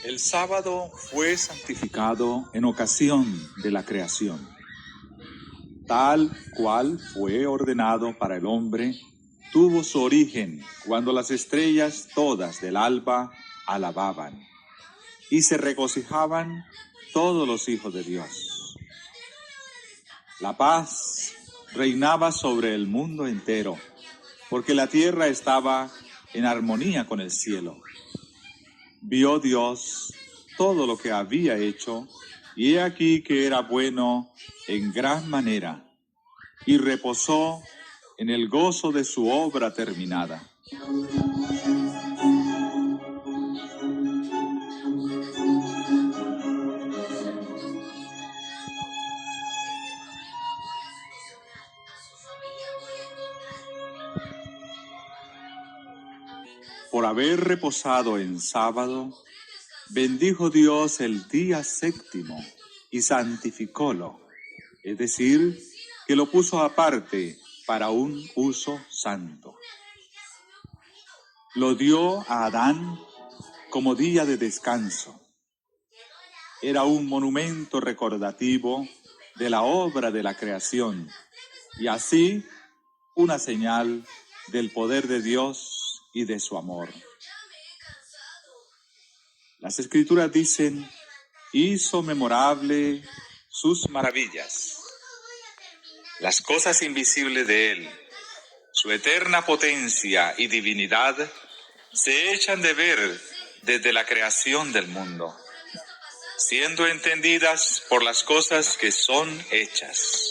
El sábado fue santificado en ocasión de la creación. Tal cual fue ordenado para el hombre, tuvo su origen cuando las estrellas todas del alba alababan y se regocijaban todos los hijos de Dios. La paz reinaba sobre el mundo entero, porque la tierra estaba en armonía con el cielo. Vio Dios todo lo que había hecho, y he aquí que era bueno en gran manera, y reposó en el gozo de su obra terminada. Por haber reposado en sábado, bendijo Dios el día séptimo y santificólo, es decir, que lo puso aparte para un uso santo. Lo dio a Adán como día de descanso. Era un monumento recordativo de la obra de la creación y así una señal del poder de Dios y de su amor. Las Escrituras dicen: hizo memorable sus maravillas, las cosas invisibles de Él, su eterna potencia y divinidad se echan de ver desde la creación del mundo, siendo entendidas por las cosas que son hechas.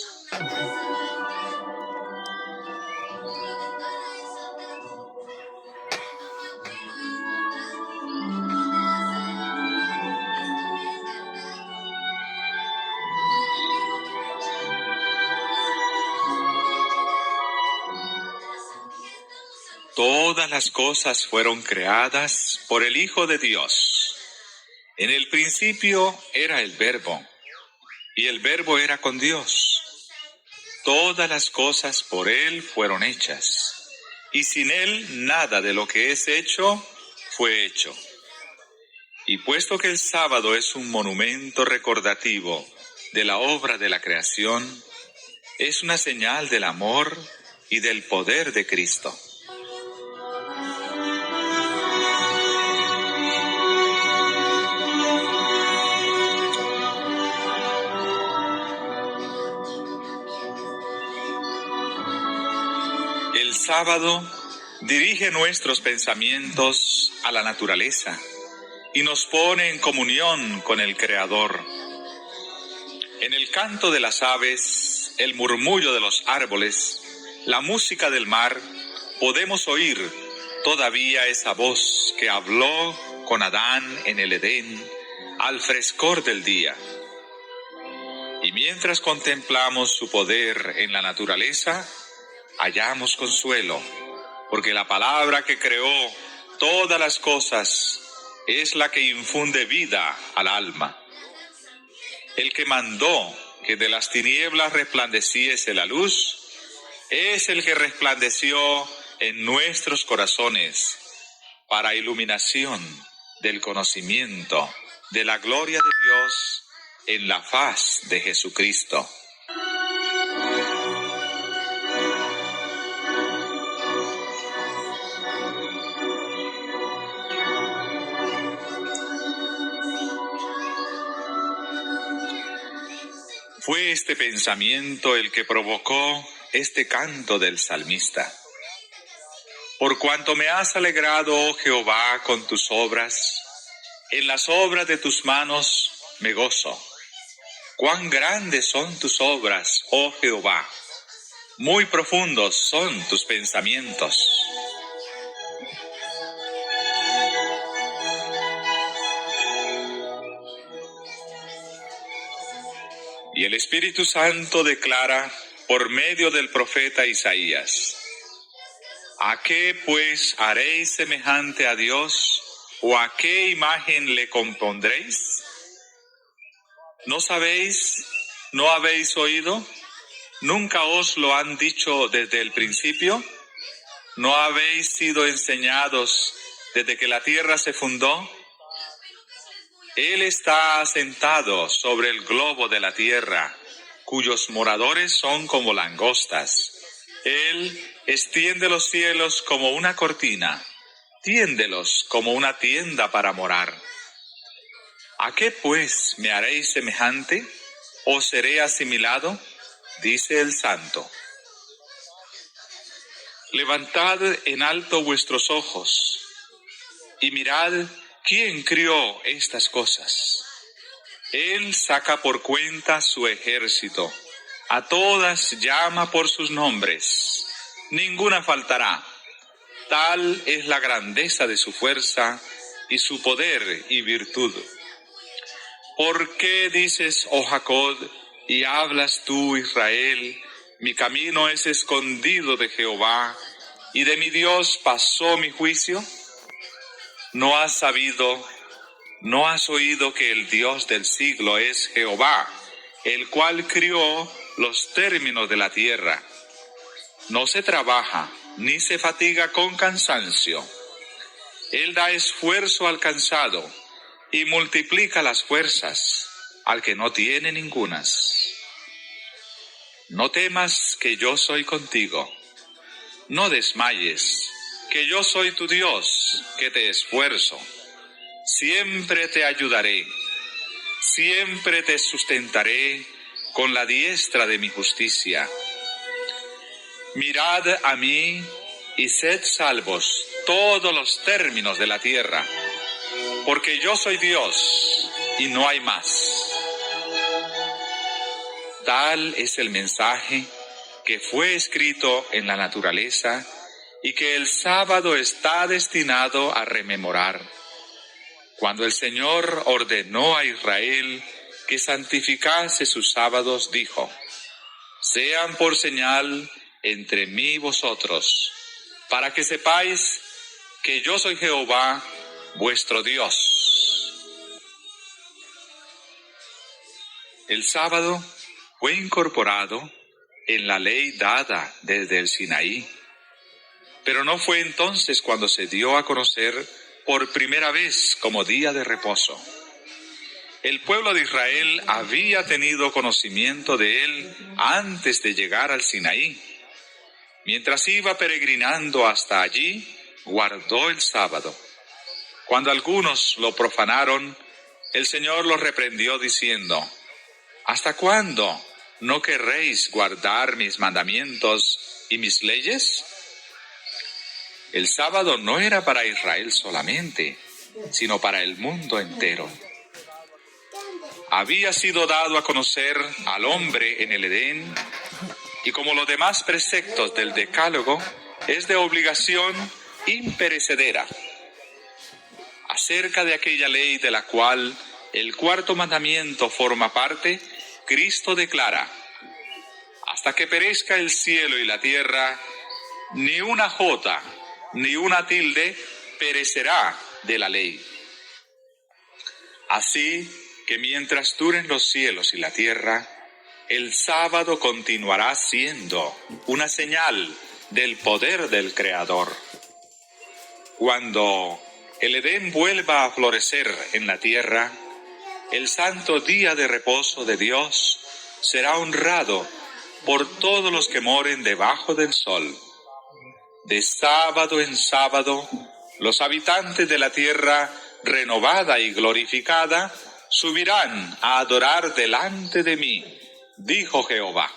Todas las cosas fueron creadas por el Hijo de Dios. En el principio era el Verbo, y el Verbo era con Dios. Todas las cosas por Él fueron hechas, y sin Él nada de lo que es hecho fue hecho. Y puesto que el sábado es un monumento recordativo de la obra de la creación, es una señal del amor y del poder de Cristo. El sábado dirige nuestros pensamientos a la naturaleza y nos pone en comunión con el Creador. En el canto de las aves, el murmullo de los árboles, la música del mar, podemos oír todavía esa voz que habló con Adán en el Edén al frescor del día. Y mientras contemplamos su poder en la naturaleza, hallamos consuelo, porque la palabra que creó todas las cosas es la que infunde vida al alma. El que mandó que de las tinieblas resplandeciese la luz, es el que resplandeció en nuestros corazones para iluminación del conocimiento de la gloria de Dios en la faz de Jesucristo. Fue este pensamiento el que provocó este canto del salmista. Por cuanto me has alegrado, oh Jehová, con tus obras, en las obras de tus manos me gozo. Cuán grandes son tus obras, oh Jehová, muy profundos son tus pensamientos. Y el Espíritu Santo declara por medio del profeta Isaías: ¿a qué pues haréis semejante a Dios? ¿O a qué imagen le compondréis? ¿No sabéis? ¿No habéis oído? ¿Nunca os lo han dicho desde el principio? ¿No habéis sido enseñados desde que la tierra se fundó? Él está asentado sobre el globo de la tierra, cuyos moradores son como langostas. Él extiende los cielos como una cortina, tiéndelos como una tienda para morar. ¿A qué pues me haréis semejante, o seré asimilado? Dice el Santo. Levantad en alto vuestros ojos, y mirad quién crió estas cosas. Él saca por cuenta su ejército, a todas llama por sus nombres, ninguna faltará. Tal es la grandeza de su fuerza y su poder y virtud. ¿Por qué dices, oh Jacob, y hablas tú, Israel? Mi camino es escondido de Jehová, y de mi Dios pasó mi juicio. ¿No has sabido, no has oído que el Dios del siglo es Jehová, el cual crió los términos de la tierra? No se trabaja, ni se fatiga con cansancio. Él da esfuerzo al cansado, y multiplica las fuerzas al que no tiene ningunas. No temas, que yo soy contigo. No desmayes, que yo soy tu Dios, que te esfuerzo. Siempre te ayudaré, siempre te sustentaré con la diestra de mi justicia. Mirad a mí y sed salvos todos los términos de la tierra, porque yo soy Dios y no hay más. Tal es el mensaje que fue escrito en la naturaleza y que el sábado está destinado a rememorar. Cuando el Señor ordenó a Israel que santificase sus sábados, dijo: sean por señal entre mí y vosotros, para que sepáis que yo soy Jehová, vuestro Dios. El sábado fue incorporado en la ley dada desde el Sinaí, pero no fue entonces cuando se dio a conocer por primera vez como día de reposo. El pueblo de Israel había tenido conocimiento de él antes de llegar al Sinaí. Mientras iba peregrinando hasta allí, guardó el sábado. Cuando algunos lo profanaron, el Señor los reprendió diciendo: ¿hasta cuándo no querréis guardar mis mandamientos y mis leyes? El sábado no era para Israel solamente, sino para el mundo entero. Había sido dado a conocer al hombre en el Edén, y como los demás preceptos del Decálogo, es de obligación imperecedera. Acerca de aquella ley de la cual el cuarto mandamiento forma parte, Cristo declara: hasta que perezca el cielo y la tierra, ni una jota ni una tilde perecerá de la ley. Así que mientras duren los cielos y la tierra, el sábado continuará siendo una señal del poder del Creador. Cuando el Edén vuelva a florecer en la tierra, el santo día de reposo de Dios será honrado por todos los que moren debajo del sol. De sábado en sábado, los habitantes de la tierra renovada y glorificada subirán a adorar delante de mí, dijo Jehová.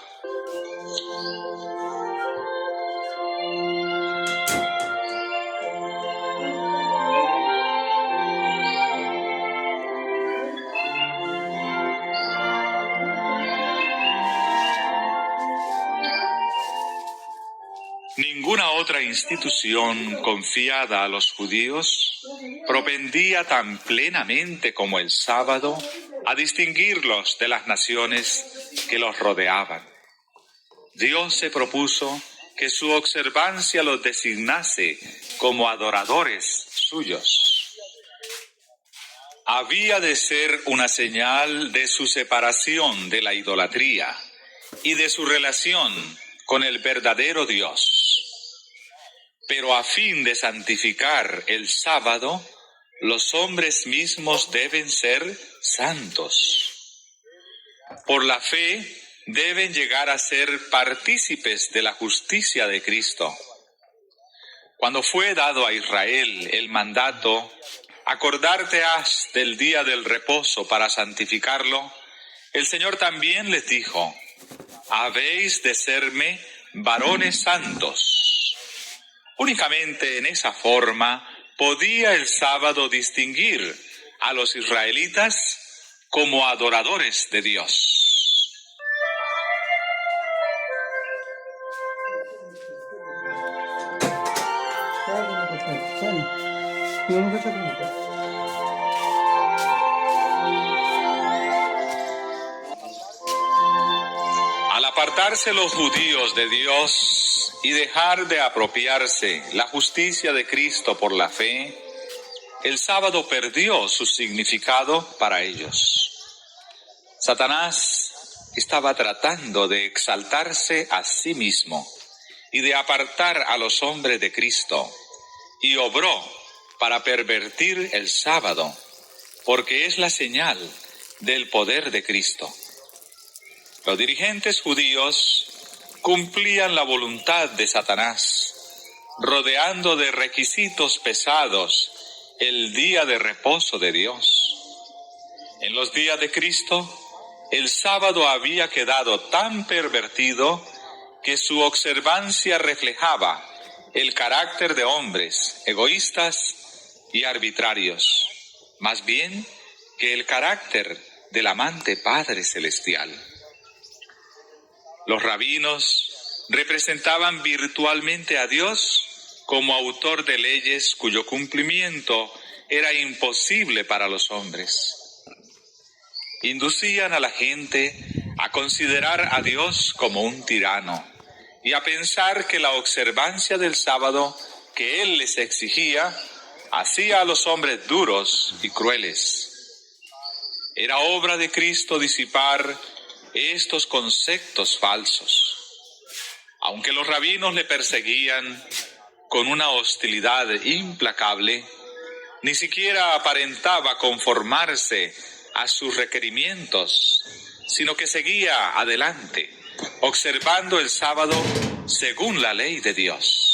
Ninguna otra institución confiada a los judíos propendía tan plenamente como el sábado a distinguirlos de las naciones que los rodeaban. Dios se propuso que su observancia los designase como adoradores suyos. Había de ser una señal de su separación de la idolatría y de su relación con el verdadero Dios. Pero a fin de santificar el sábado, los hombres mismos deben ser santos. Por la fe deben llegar a ser partícipes de la justicia de Cristo. Cuando fue dado a Israel el mandato, acordarte has del día del reposo para santificarlo, el Señor también les dijo, habéis de serme varones santos. Únicamente en esa forma podía el sábado distinguir a los israelitas como adoradores de Dios. Al apartarse los judíos de Dios y dejar de apropiarse la justicia de Cristo por la fe, el sábado perdió su significado para ellos. Satanás estaba tratando de exaltarse a sí mismo y de apartar a los hombres de Cristo, y obró para pervertir el sábado, porque es la señal del poder de Cristo. Los dirigentes judíos cumplían la voluntad de Satanás, rodeando de requisitos pesados el día de reposo de Dios. En los días de Cristo, el sábado había quedado tan pervertido que su observancia reflejaba el carácter de hombres egoístas y arbitrarios, más bien que el carácter del amante Padre Celestial. Los rabinos representaban virtualmente a Dios como autor de leyes cuyo cumplimiento era imposible para los hombres. Inducían a la gente a considerar a Dios como un tirano y a pensar que la observancia del sábado que Él les exigía hacía a los hombres duros y crueles. Era obra de Cristo disipar estos conceptos falsos. Aunque los rabinos le perseguían con una hostilidad implacable, ni siquiera aparentaba conformarse a sus requerimientos, sino que seguía adelante, observando el sábado según la ley de Dios.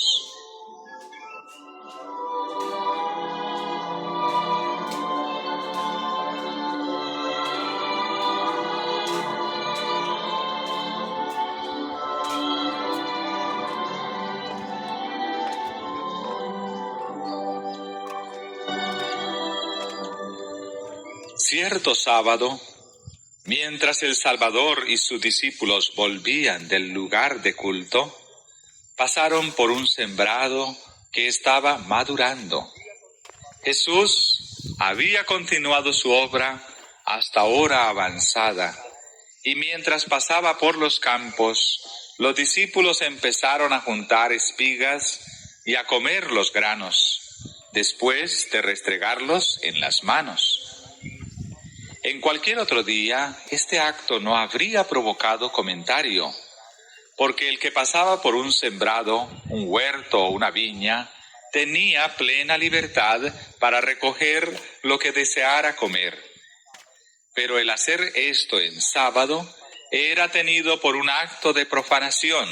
Cierto sábado, mientras el Salvador y sus discípulos volvían del lugar de culto, pasaron por un sembrado que estaba madurando. Jesús había continuado su obra hasta hora avanzada, y mientras pasaba por los campos, los discípulos empezaron a juntar espigas y a comer los granos, después de restregarlos en las manos. En cualquier otro día, este acto no habría provocado comentario, porque el que pasaba por un sembrado, un huerto o una viña, tenía plena libertad para recoger lo que deseara comer. Pero el hacer esto en sábado era tenido por un acto de profanación.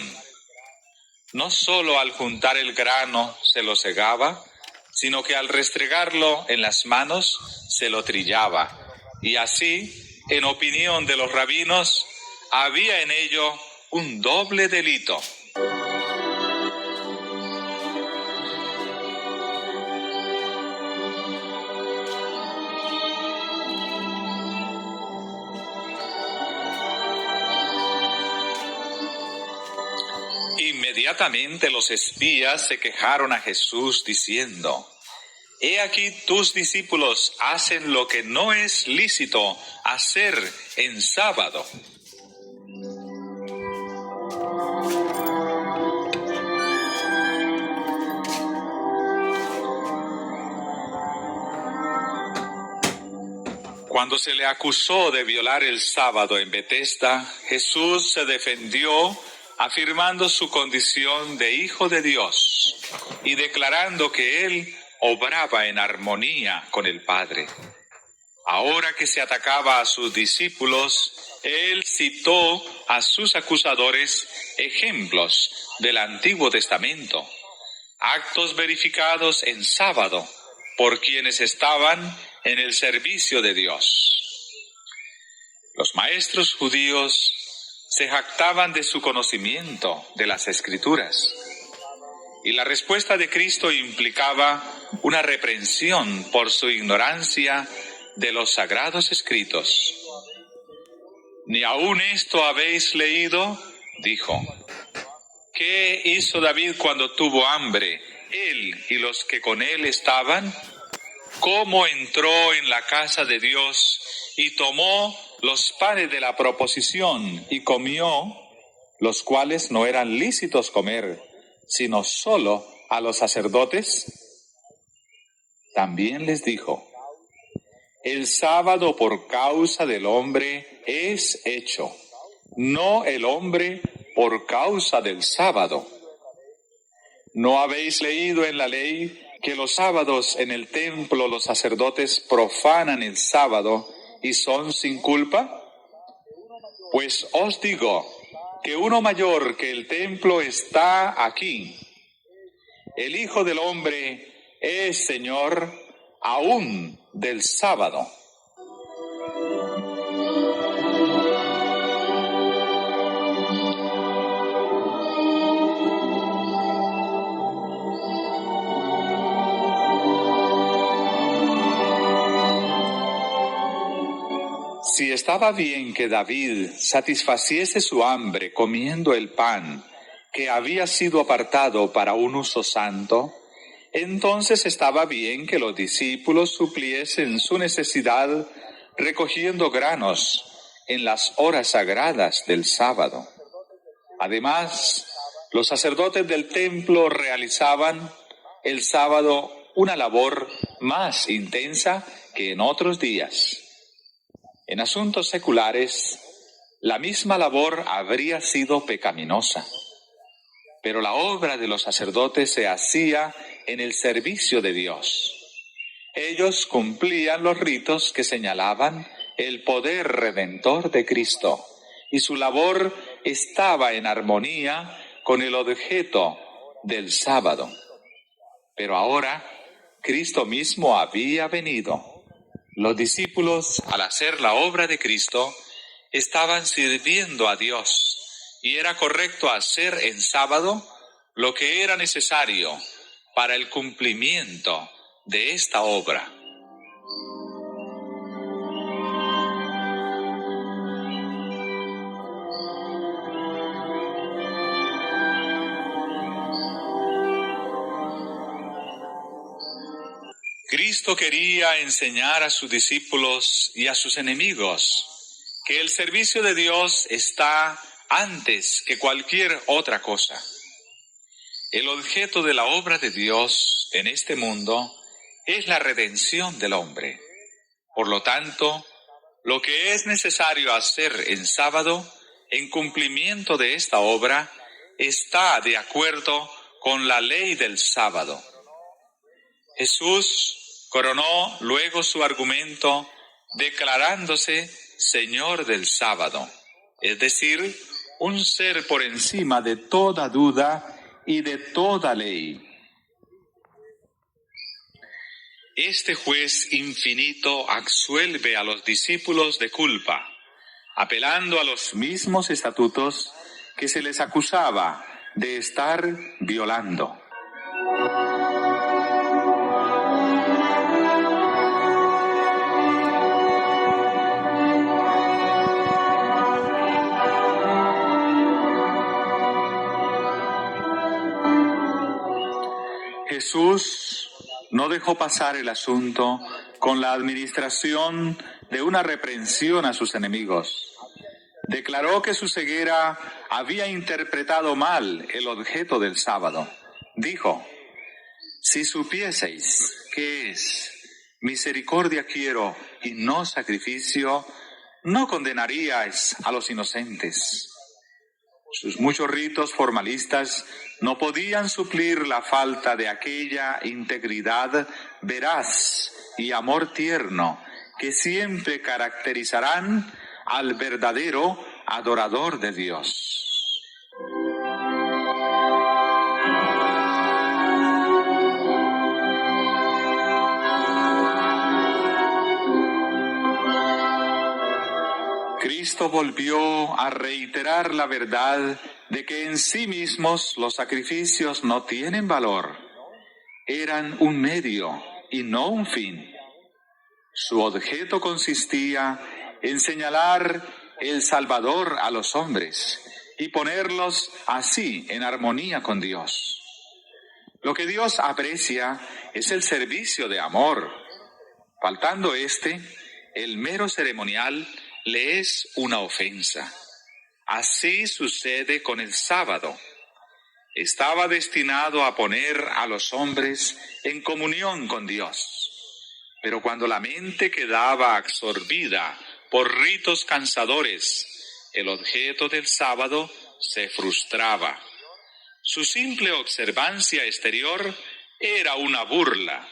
No solo al juntar el grano se lo segaba, sino que al restregarlo en las manos se lo trillaba. Y así, en opinión de los rabinos, había en ello un doble delito. Inmediatamente los espías se quejaron a Jesús diciendo: He aquí tus discípulos hacen lo que no es lícito hacer en sábado. Cuando se le acusó de violar el sábado en Betesda, Jesús se defendió afirmando su condición de Hijo de Dios y declarando que Él obraba en armonía con el Padre. Ahora que se atacaba a sus discípulos, él citó a sus acusadores ejemplos del Antiguo Testamento, actos verificados en sábado por quienes estaban en el servicio de Dios. Los maestros judíos se jactaban de su conocimiento de las Escrituras, y la respuesta de Cristo implicaba una reprensión por su ignorancia de los sagrados escritos. ¿Ni aún esto habéis leído?, dijo. ¿Qué hizo David cuando tuvo hambre, él y los que con él estaban? ¿Cómo entró en la casa de Dios y tomó los panes de la proposición y comió, los cuales no eran lícitos comer, sino solo a los sacerdotes? También les dijo: el sábado por causa del hombre es hecho, no el hombre por causa del sábado. ¿No habéis leído en la ley que los sábados en el templo los sacerdotes profanan el sábado y son sin culpa? Pues os digo que uno mayor que el templo está aquí. El Hijo del Hombre es Señor aún del sábado. Si estaba bien que David satisfaciese su hambre comiendo el pan que había sido apartado para un uso santo, entonces estaba bien que los discípulos supliesen su necesidad recogiendo granos en las horas sagradas del sábado. Además, los sacerdotes del templo realizaban el sábado una labor más intensa que en otros días. En asuntos seculares, la misma labor habría sido pecaminosa, pero la obra de los sacerdotes se hacía en el servicio de Dios. Ellos cumplían los ritos que señalaban el poder redentor de Cristo, y su labor estaba en armonía con el objeto del sábado. Pero ahora, Cristo mismo había venido. Los discípulos, al hacer la obra de Cristo, estaban sirviendo a Dios, y era correcto hacer en sábado lo que era necesario para el cumplimiento de esta obra. Cristo quería enseñar a sus discípulos y a sus enemigos que el servicio de Dios está antes que cualquier otra cosa. El objeto de la obra de Dios en este mundo es la redención del hombre. Por lo tanto, lo que es necesario hacer en sábado, en cumplimiento de esta obra, está de acuerdo con la ley del sábado. Jesús coronó luego su argumento declarándose Señor del sábado, es decir, un ser por encima de toda duda y de toda ley. Este juez infinito absuelve a los discípulos de culpa, apelando a los mismos estatutos que se les acusaba de estar violando. Jesús no dejó pasar el asunto con la administración de una reprensión a sus enemigos. Declaró que su ceguera había interpretado mal el objeto del sábado. Dijo: si supieseis que es misericordia quiero y no sacrificio, no condenaríais a los inocentes. Sus muchos ritos formalistas no podían suplir la falta de aquella integridad veraz y amor tierno que siempre caracterizarán al verdadero adorador de Dios. Cristo volvió a reiterar la verdad de que en sí mismos los sacrificios no tienen valor. Eran un medio y no un fin. Su objeto consistía en señalar el Salvador a los hombres y ponerlos así en armonía con Dios. Lo que Dios aprecia es el servicio de amor. Faltando este, el mero ceremonial le es una ofensa. Así sucede con el sábado. Estaba destinado a poner a los hombres en comunión con Dios. Pero cuando la mente quedaba absorbida por ritos cansadores, el objeto del sábado se frustraba. Su simple observancia exterior era una burla.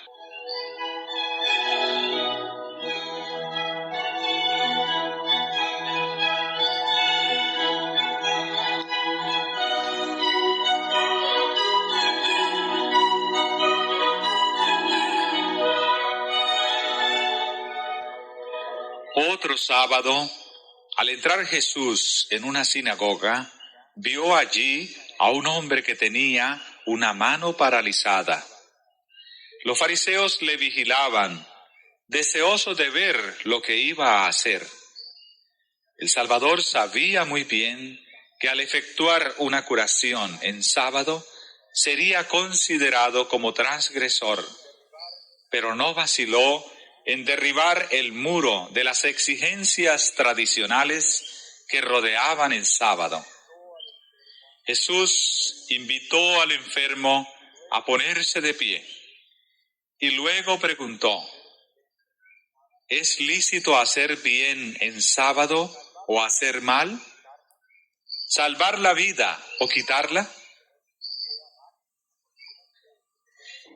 Otro sábado, al entrar Jesús en una sinagoga, vio allí a un hombre que tenía una mano paralizada. Los fariseos le vigilaban, deseosos de ver lo que iba a hacer. El Salvador sabía muy bien que al efectuar una curación en sábado sería considerado como transgresor, pero no vaciló en derribar el muro de las exigencias tradicionales que rodeaban el sábado. Jesús invitó al enfermo a ponerse de pie y luego preguntó: ¿es lícito hacer bien en sábado o hacer mal? ¿Salvar la vida o quitarla?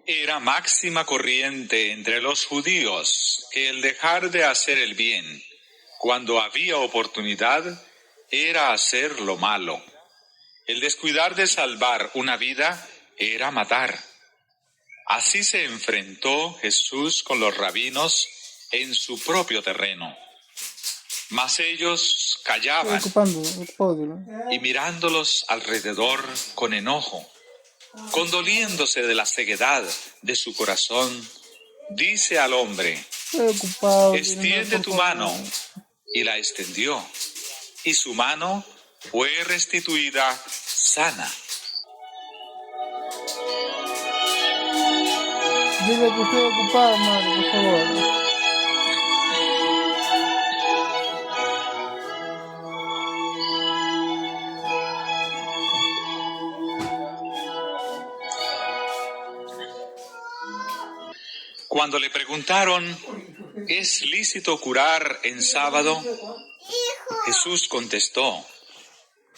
Era máxima corriente entre los judíos que el dejar de hacer el bien cuando había oportunidad era hacer lo malo. El descuidar de salvar una vida era matar. Así se enfrentó Jesús con los rabinos en su propio terreno. Mas ellos callaban y mirándolos alrededor con enojo, condoliéndose de la ceguedad de su corazón, dice al hombre: extiende tu mano. Y la extendió, y su mano fue restituida sana. Dile que estoy ocupado, madre, por favor. Cuando le preguntaron: ¿es lícito curar en sábado?, Jesús contestó: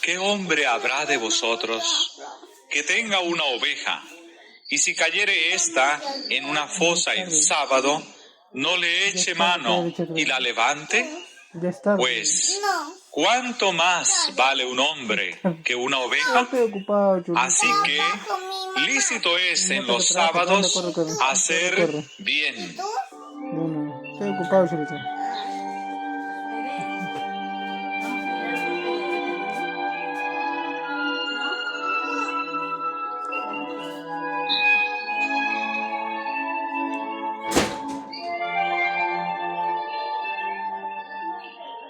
¿qué hombre habrá de vosotros que tenga una oveja, y si cayere ésta en una fosa en sábado, no le eche mano y la levante? Pues, ¿cuánto más vale un hombre que una oveja? Así que lícito es en los sábados hacer bien. No, estoy ocupado, Chulito.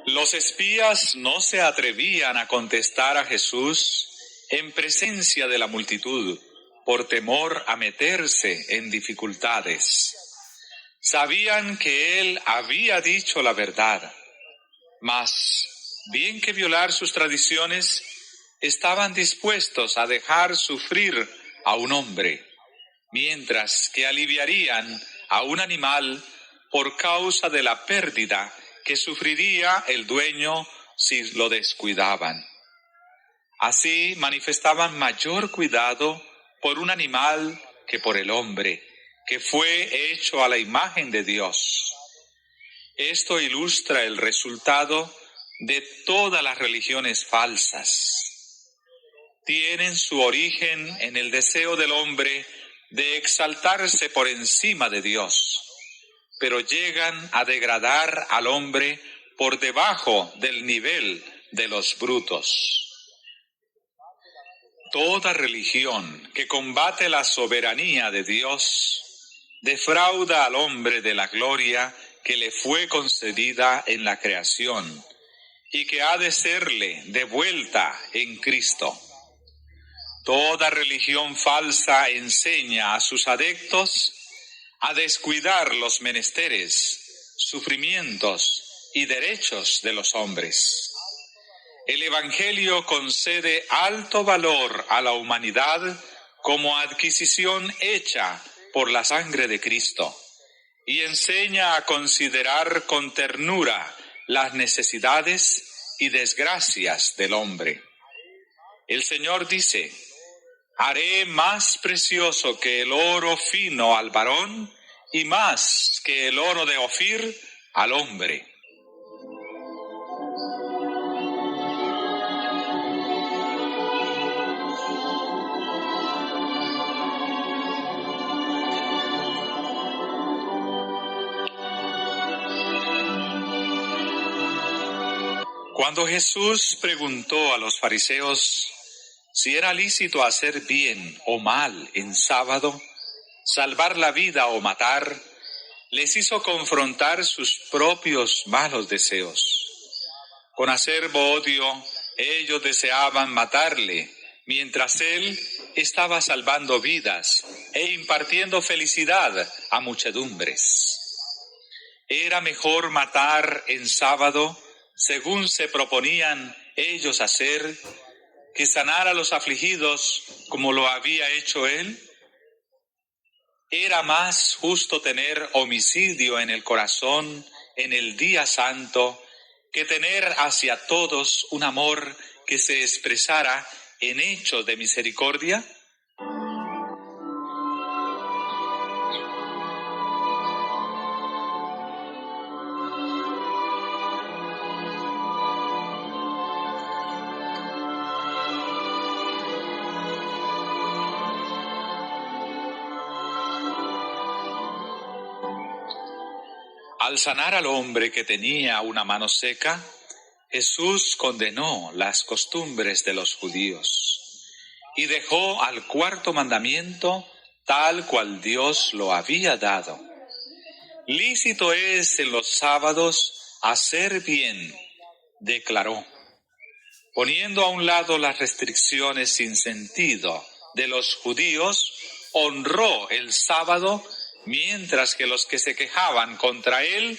Los espías no se atrevían a contestar a Jesús en presencia de la multitud por temor a meterse en dificultades. Sabían que él había dicho la verdad, mas, bien que violar sus tradiciones, estaban dispuestos a dejar sufrir a un hombre, mientras que aliviarían a un animal por causa de la pérdida que sufriría el dueño si lo descuidaban. Así manifestaban mayor cuidado por un animal que por el hombre, que fue hecho a la imagen de Dios. Esto ilustra el resultado de todas las religiones falsas. Tienen su origen en el deseo del hombre de exaltarse por encima de Dios, pero llegan a degradar al hombre por debajo del nivel de los brutos. Toda religión que combate la soberanía de Dios defrauda al hombre de la gloria que le fue concedida en la creación y que ha de serle devuelta en Cristo. Toda religión falsa enseña a sus adeptos a descuidar los menesteres, sufrimientos y derechos de los hombres. El Evangelio concede alto valor a la humanidad como adquisición hecha por la sangre de Cristo y enseña a considerar con ternura las necesidades y desgracias del hombre. El Señor dice: haré más precioso que el oro fino al varón y más que el oro de Ofir al hombre. Cuando Jesús preguntó a los fariseos si era lícito hacer bien o mal en sábado, salvar la vida o matar, les hizo confrontar sus propios malos deseos. Con acerbo odio, ellos deseaban matarle, mientras él estaba salvando vidas e impartiendo felicidad a muchedumbres. Era mejor matar en sábado, según se proponían ellos hacer, que sanar a los afligidos como lo había hecho él. Era más justo tener homicidio en el corazón en el día santo que tener hacia todos un amor que se expresara en hechos de misericordia. Al sanar al hombre que tenía una mano seca, Jesús condenó las costumbres de los judíos y dejó al cuarto mandamiento tal cual Dios lo había dado. Lícito es en los sábados hacer bien, declaró, poniendo a un lado las restricciones sin sentido de los judíos, honró el sábado, mientras que los que se quejaban contra él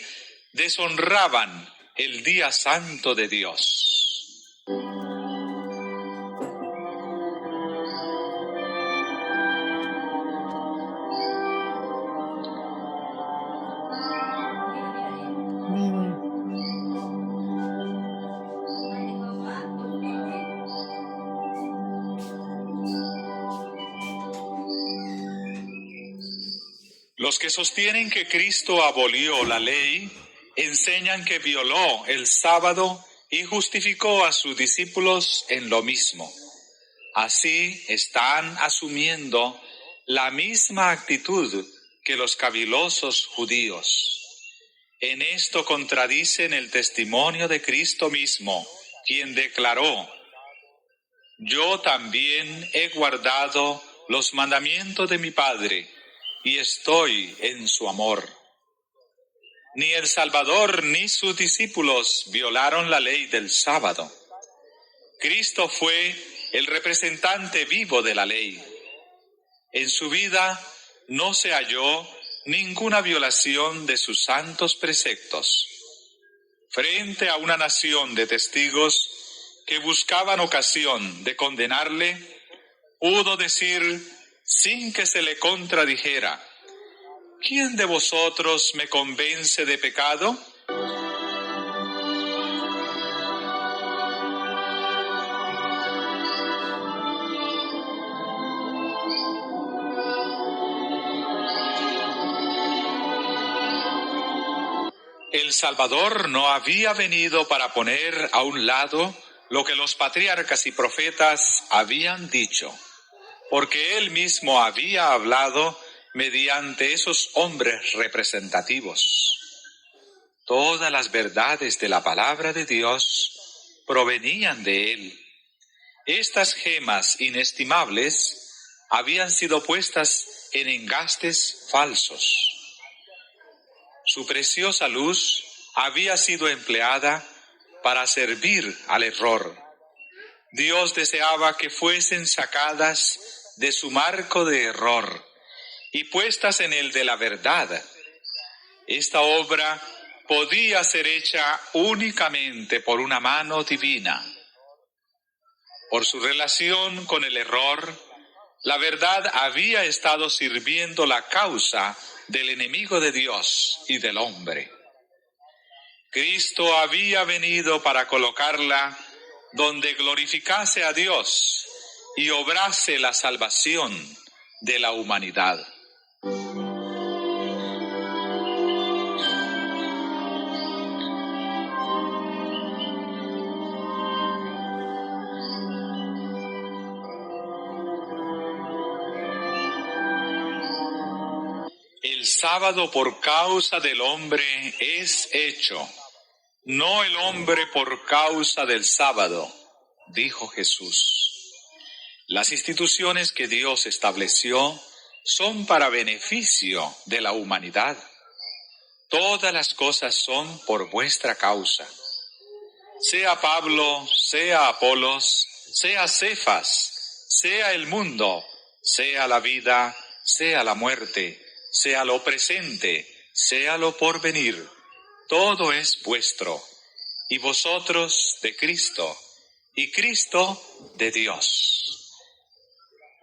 deshonraban el día santo de Dios. Los que sostienen que Cristo abolió la ley enseñan que violó el sábado y justificó a sus discípulos en lo mismo. Así están asumiendo la misma actitud que los cavilosos judíos. En esto contradicen el testimonio de Cristo mismo, quien declaró: yo también he guardado los mandamientos de mi Padre y estoy en su amor. Ni el Salvador ni sus discípulos violaron la ley del sábado. Cristo fue el representante vivo de la ley. En su vida no se halló ninguna violación de sus santos preceptos. Frente a una nación de testigos que buscaban ocasión de condenarle, pudo decir, sin que se le contradijera: ¿quién de vosotros me convence de pecado? el Salvador no había venido para poner a un lado lo que los patriarcas y profetas habían dicho, porque él mismo había hablado mediante esos hombres representativos. Todas las verdades de la palabra de Dios provenían de él. Estas gemas inestimables habían sido puestas en engastes falsos. Su preciosa luz había sido empleada para servir al error. Dios deseaba que fuesen sacadas de su marco de error y puestas en el de la verdad. Esta obra podía ser hecha únicamente por una mano divina. Por su relación con el error, la verdad había estado sirviendo la causa del enemigo de Dios y del hombre. Cristo había venido para colocarla donde glorificase a Dios y obrase la salvación de la humanidad. El sábado por causa del hombre es hecho, no el hombre por causa del sábado, dijo Jesús. Las instituciones que Dios estableció son para beneficio de la humanidad. Todas las cosas son por vuestra causa. Sea Pablo, sea Apolos, sea Cefas, sea el mundo, sea la vida, sea la muerte, sea lo presente, sea lo porvenir, todo es vuestro, y vosotros de Cristo, y Cristo de Dios.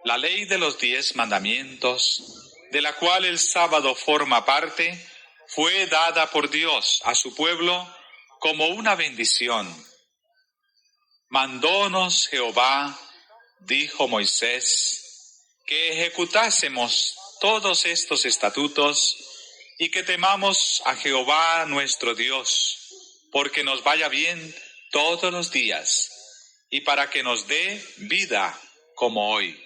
La ley de los 10 mandamientos, de la cual el sábado forma parte, fue dada por Dios a su pueblo como una bendición. Mandónos Jehová, dijo Moisés, que ejecutásemos todos estos estatutos y que temamos a Jehová nuestro Dios, porque nos vaya bien todos los días y para que nos dé vida como hoy.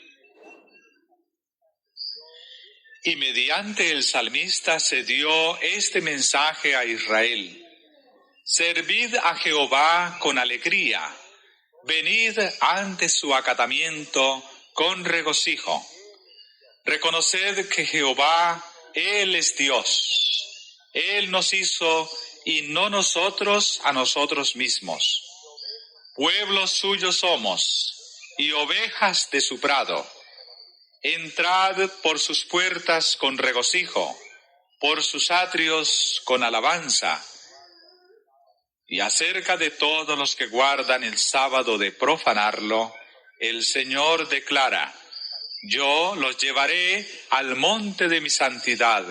Y mediante el salmista se dio este mensaje a Israel: servid a Jehová con alegría, venid ante su acatamiento con regocijo. Reconoced que Jehová, Él es Dios. Él nos hizo y no nosotros a nosotros mismos. Pueblo suyo somos y ovejas de su prado. Entrad por sus puertas con regocijo, por sus atrios con alabanza. Y acerca de todos los que guardan el sábado de profanarlo, el Señor declara: yo los llevaré al monte de mi santidad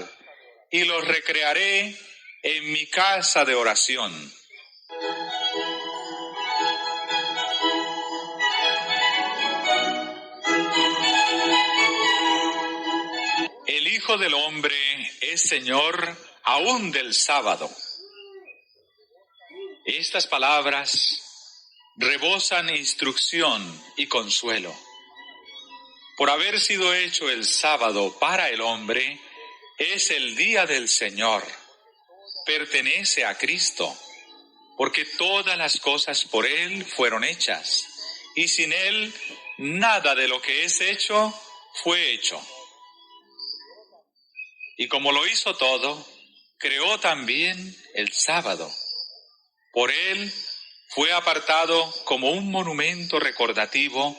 y los recrearé en mi casa de oración. El Hijo del Hombre es Señor aún del sábado. Estas palabras rebosan instrucción y consuelo. Por haber sido hecho el sábado para el hombre, es el día del Señor. Pertenece a Cristo, porque todas las cosas por Él fueron hechas, y sin Él nada de lo que es hecho fue hecho. Y como lo hizo todo, creó también el sábado. Por Él fue apartado como un monumento recordativo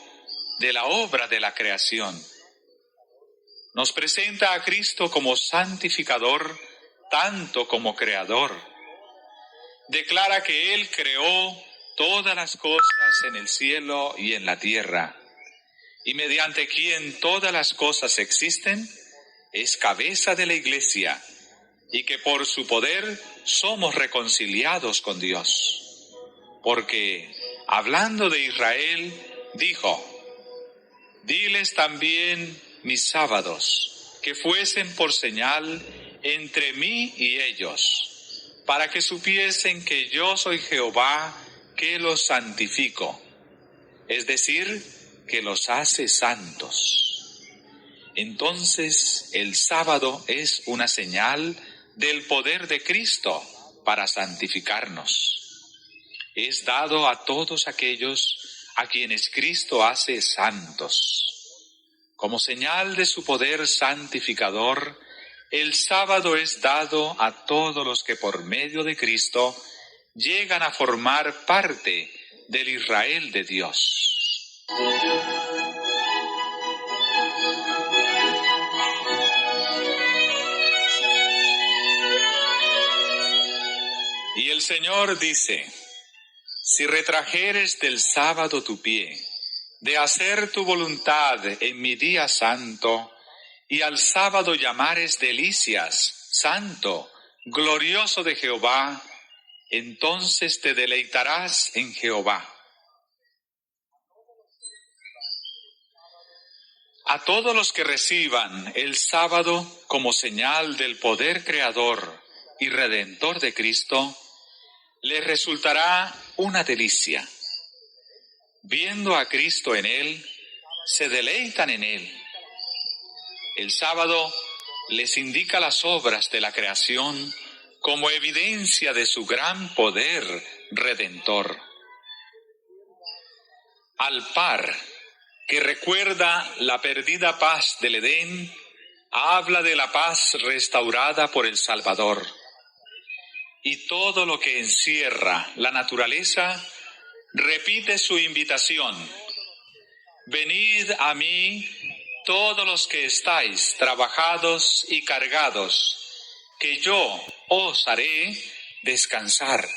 de la obra de la creación. Nos presenta a Cristo como santificador, tanto como creador. Declara que Él creó todas las cosas en el cielo y en la tierra, y mediante quien todas las cosas existen, es cabeza de la Iglesia, y que por su poder somos reconciliados con Dios. Porque, hablando de Israel, dijo: diles también mis sábados, que fuesen por señal entre mí y ellos, para que supiesen que yo soy Jehová, que los santifico, es decir, que los hace santos. Entonces, el sábado es una señal del poder de Cristo para santificarnos. Es dado a todos aquellos a quienes Cristo hace santos. Como señal de su poder santificador, el sábado es dado a todos los que por medio de Cristo llegan a formar parte del Israel de Dios. Y el Señor dice: si retrajeres del sábado tu pie, de hacer tu voluntad en mi día santo, y al sábado llamares delicias, santo, glorioso de Jehová, entonces te deleitarás en Jehová. A todos los que reciban el sábado como señal del poder creador y redentor de Cristo, les resultará una delicia. Viendo a Cristo en él, se deleitan en él. El sábado les indica las obras de la creación como evidencia de su gran poder redentor. Al par que recuerda la perdida paz del Edén, habla de la paz restaurada por el Salvador. Y todo lo que encierra la naturaleza repite su invitación: venid a mí todos los que estáis trabajados y cargados, que yo os haré descansar.